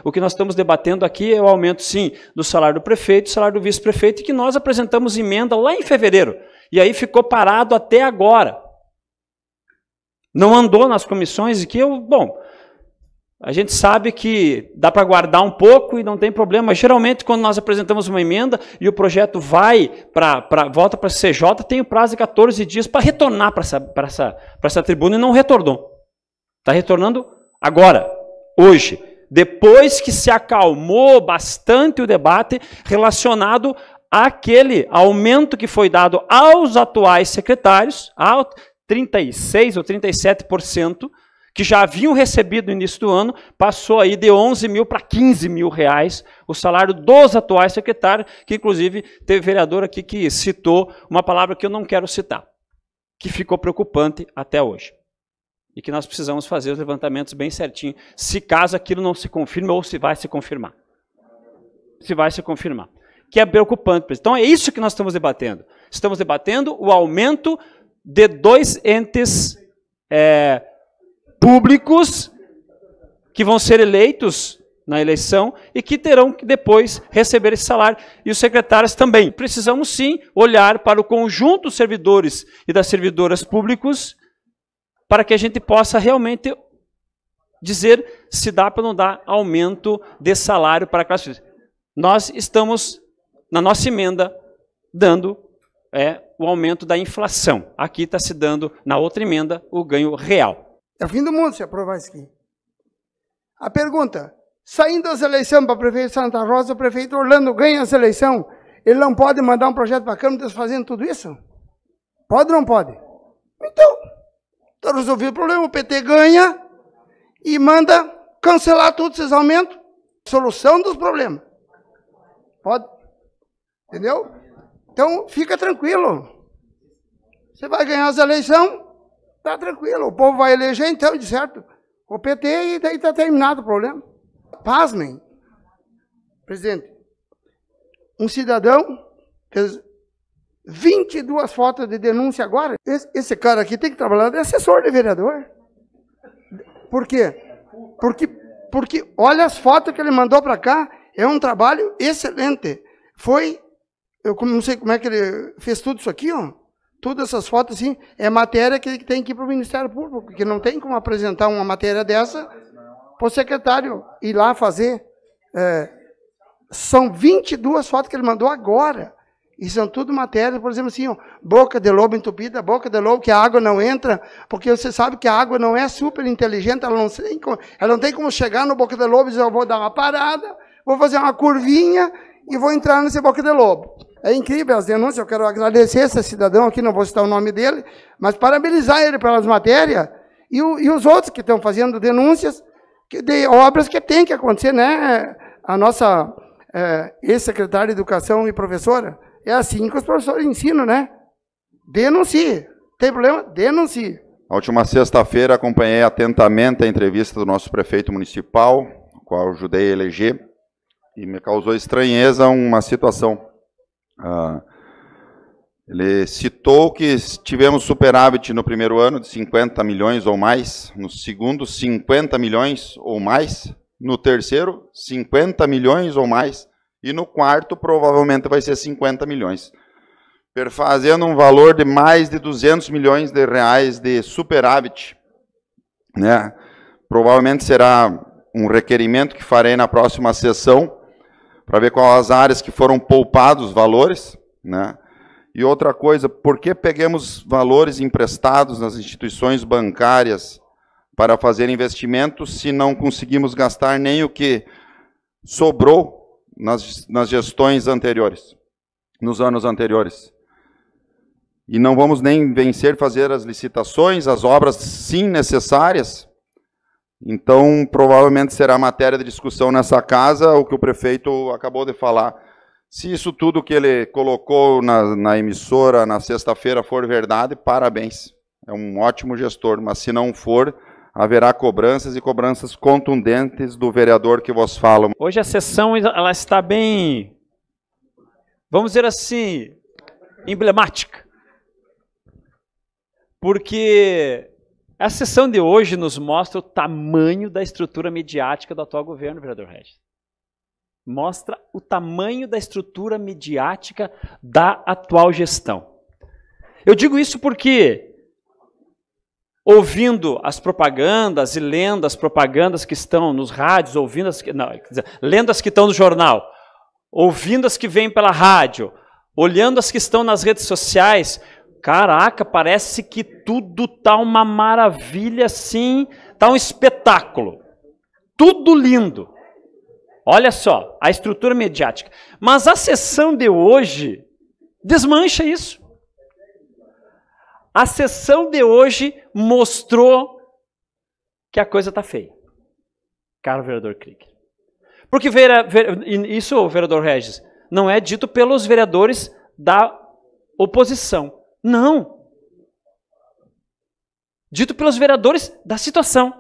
O que nós estamos debatendo aqui é o aumento, sim, do salário do prefeito, do salário do vice-prefeito, e que nós apresentamos emenda lá em fevereiro. E aí ficou parado até agora. Não andou nas comissões, e que a gente sabe que dá para guardar um pouco e não tem problema. Geralmente, quando nós apresentamos uma emenda e o projeto volta para a CJ, tem o prazo de 14 dias para retornar para essa tribuna, e não retornou. Está retornando agora, hoje, depois que se acalmou bastante o debate relacionado àquele aumento que foi dado aos atuais secretários, a 36% ou 37%, que já haviam recebido no início do ano, passou aí de 11 mil para 15 mil reais o salário dos atuais secretários, que inclusive teve vereador aqui que citou uma palavra que eu não quero citar, que ficou preocupante até hoje. E que nós precisamos fazer os levantamentos bem certinho, se caso aquilo não se confirme ou se vai se confirmar. Se vai se confirmar. Que é preocupante. Então é isso que nós estamos debatendo. Estamos debatendo o aumento de 2 entes públicos que vão ser eleitos na eleição e que terão que depois receber esse salário. E os secretários também. Precisamos sim olhar para o conjunto dos servidores e das servidoras públicos para que a gente possa realmente dizer se dá para não dar aumento de salário para a classe. Nós estamos, na nossa emenda, dando o aumento da inflação. Aqui está se dando, na outra emenda, o ganho real. É o fim do mundo se aprovar isso aqui. A pergunta, saindo das eleições para o prefeito Santa Rosa, o prefeito Orlando ganha essa eleição, ele não pode mandar um projeto para a Câmara fazendo tudo isso? Pode ou não pode? Então, está resolvido o problema, o PT ganha e manda cancelar todos esses aumentos. Solução dos problemas. Pode? Entendeu? Então, fica tranquilo. Você vai ganhar as eleições, está tranquilo. O povo vai eleger, então, de certo, o PT e daí está terminado o problema. Pasmem. Presidente, um cidadão fez 22 fotos de denúncia agora. Esse cara aqui tem que trabalhar de assessor de vereador. Por quê? Porque olha as fotos que ele mandou para cá, é um trabalho excelente. Eu não sei como é que ele fez tudo isso aqui, ó. Todas essas fotos, assim, é matéria que tem que ir para o Ministério Público, porque não tem como apresentar uma matéria dessa para o secretário ir lá fazer. São 22 fotos que ele mandou agora. E são tudo matéria, por exemplo, assim, ó, boca de lobo entupida, boca de lobo que a água não entra, porque você sabe que a água não é super inteligente, ela não tem como chegar no boca de lobo e dizer, eu vou dar uma parada, vou fazer uma curvinha e vou entrar nesse boca de lobo. É incrível as denúncias, eu quero agradecer esse cidadão aqui, não vou citar o nome dele, mas parabenizar ele pelas matérias e os outros que estão fazendo denúncias de obras que tem que acontecer, né? A nossa ex-secretária de Educação e professora, é assim que os professores ensinam, né? Denuncie. Tem problema? Denuncie. Na última sexta-feira, acompanhei atentamente a entrevista do nosso prefeito municipal, o qual ajudei a eleger, e me causou estranheza uma situação. Ele citou que tivemos superávit no primeiro ano de 50 milhões ou mais, no segundo 50 milhões ou mais, no terceiro 50 milhões ou mais, e no quarto provavelmente vai ser 50 milhões. Perfazendo um valor de mais de 200 milhões de reais de superávit, né? Provavelmente será um requerimento que farei na próxima sessão, para ver quais as áreas que foram poupados os valores, né? E outra coisa, por que peguemos valores emprestados nas instituições bancárias para fazer investimentos se não conseguimos gastar nem o que sobrou nas gestões anteriores, nos anos anteriores? E não vamos nem vencer fazer as licitações, as obras sim necessárias. Então, provavelmente será matéria de discussão nessa casa, o que o prefeito acabou de falar. Se isso tudo que ele colocou na emissora na sexta-feira for verdade, parabéns. É um ótimo gestor, mas se não for, haverá cobranças e cobranças contundentes do vereador que vos fala. Hoje a sessão ela está bem, vamos dizer assim, emblemática. Porque A sessão de hoje nos mostra o tamanho da estrutura midiática do atual governo, vereador Regis. Mostra o tamanho da estrutura midiática da atual gestão. Eu digo isso porque, ouvindo as propagandas e lendo as propagandas que estão nos rádios, lendo as que estão no jornal, ouvindo as que vêm pela rádio, olhando as que estão nas redes sociais, caraca, parece que tudo tá uma maravilha assim, tá um espetáculo. Tudo lindo. Olha só, a estrutura mediática. Mas a sessão de hoje desmancha isso. A sessão de hoje mostrou que a coisa está feia. Caro vereador Krieger. Porque isso, vereador Regis, não é dito pelos vereadores da oposição. Não. Dito pelos vereadores da situação.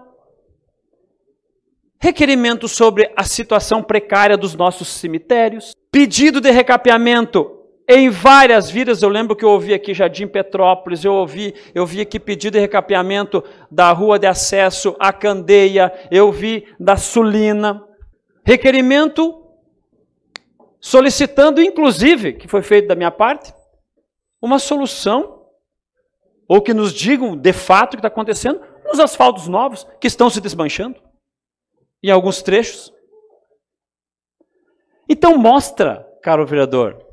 Requerimento sobre a situação precária dos nossos cemitérios. Pedido de recapeamento em várias vias. Eu lembro que eu ouvi aqui Jardim Petrópolis, eu vi aqui pedido de recapeamento da rua de acesso à Candeia, eu vi da Sulina. Requerimento solicitando, inclusive, que foi feito da minha parte, uma solução, ou que nos digam de fato o que está acontecendo, nos asfaltos novos que estão se desmanchando, em alguns trechos. Então mostra, caro vereador,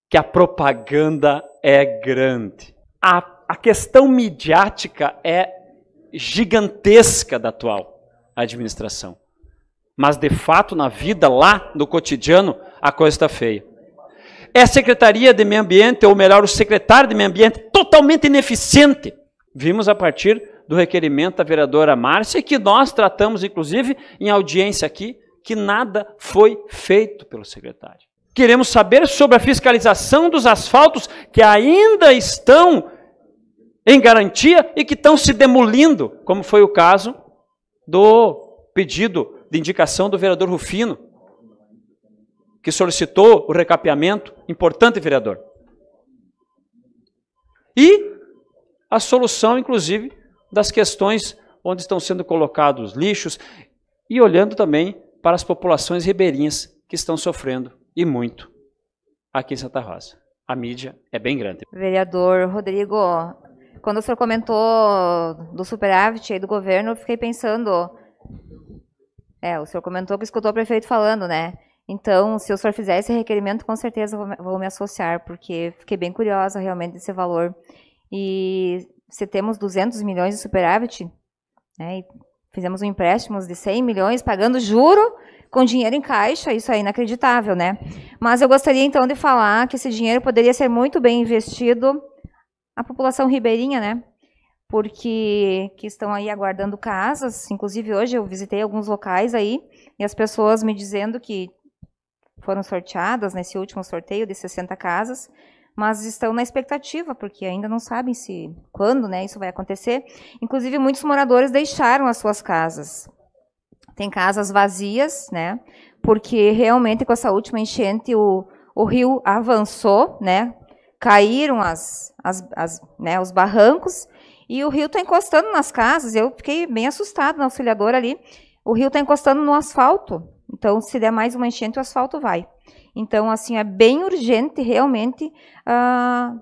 que a propaganda é grande. A questão midiática é gigantesca da atual administração. Mas, de fato, na vida, lá no cotidiano, a coisa está feia. É a Secretaria de Meio Ambiente, ou melhor, o secretário de Meio Ambiente, totalmente ineficiente. Vimos a partir do requerimento da vereadora Márcia, que nós tratamos, inclusive, em audiência aqui, que nada foi feito pelo secretário. Queremos saber sobre a fiscalização dos asfaltos que ainda estão em garantia e que estão se demolindo, como foi o caso do pedido de indicação do vereador Rufino, que solicitou o recapeamento, importante vereador. E a solução, inclusive, das questões onde estão sendo colocados lixos e olhando também para as populações ribeirinhas que estão sofrendo, e muito, aqui em Santa Rosa. A mídia é bem grande. Vereador Rodrigo, quando o senhor comentou do superávit aí do governo, eu fiquei pensando... o senhor comentou que escutou o prefeito falando, né? Então, se o senhor fizer esse requerimento, com certeza vou me associar, porque fiquei bem curiosa realmente desse valor. E se temos 200 milhões de superávit, né, e fizemos um empréstimo de 100 milhões, pagando juro com dinheiro em caixa, isso é inacreditável, né? Mas eu gostaria, então, de falar que esse dinheiro poderia ser muito bem investido à população ribeirinha, né? Porque que estão aí aguardando casas, inclusive hoje eu visitei alguns locais aí, e as pessoas me dizendo que foram sorteadas nesse último sorteio de 60 casas, mas estão na expectativa, porque ainda não sabem quando, né, isso vai acontecer. Inclusive, muitos moradores deixaram as suas casas. Tem casas vazias, né, porque realmente com essa última enchente o rio avançou, né, caíram os barrancos, e o rio está encostando nas casas. Eu fiquei bem assustada na auxiliadora ali. O rio está encostando no asfalto. Então, se der mais uma enchente, o asfalto vai. Então, assim, é bem urgente, realmente,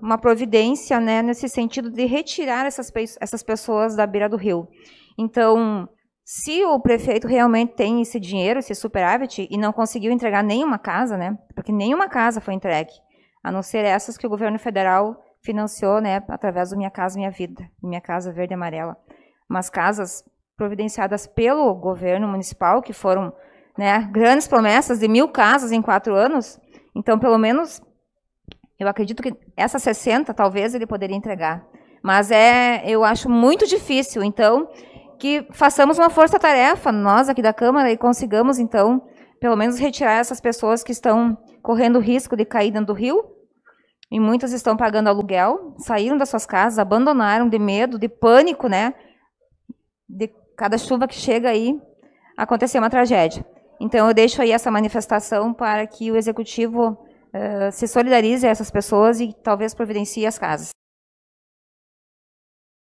uma providência, né, nesse sentido de retirar essas pessoas da beira do rio. Então, se o prefeito realmente tem esse dinheiro, esse superávit, e não conseguiu entregar nenhuma casa, né, porque nenhuma casa foi entregue, a não ser essas que o governo federal financiou, né, através do Minha Casa Minha Vida, Minha Casa Verde e Amarela. Mas casas providenciadas pelo governo municipal, que foram, né, grandes promessas de 1.000 casas em 4 anos, então, pelo menos, eu acredito que essas 60, talvez, ele poderia entregar. Mas eu acho muito difícil, então, que façamos uma força-tarefa, nós aqui da Câmara, e consigamos, então, pelo menos retirar essas pessoas que estão correndo risco de cair dentro do rio, e muitas estão pagando aluguel, saíram das suas casas, abandonaram de medo, de pânico, né? De cada chuva que chega aí, acontecer uma tragédia. Então, eu deixo aí essa manifestação para que o Executivo se solidarize a essas pessoas e talvez providencie as casas.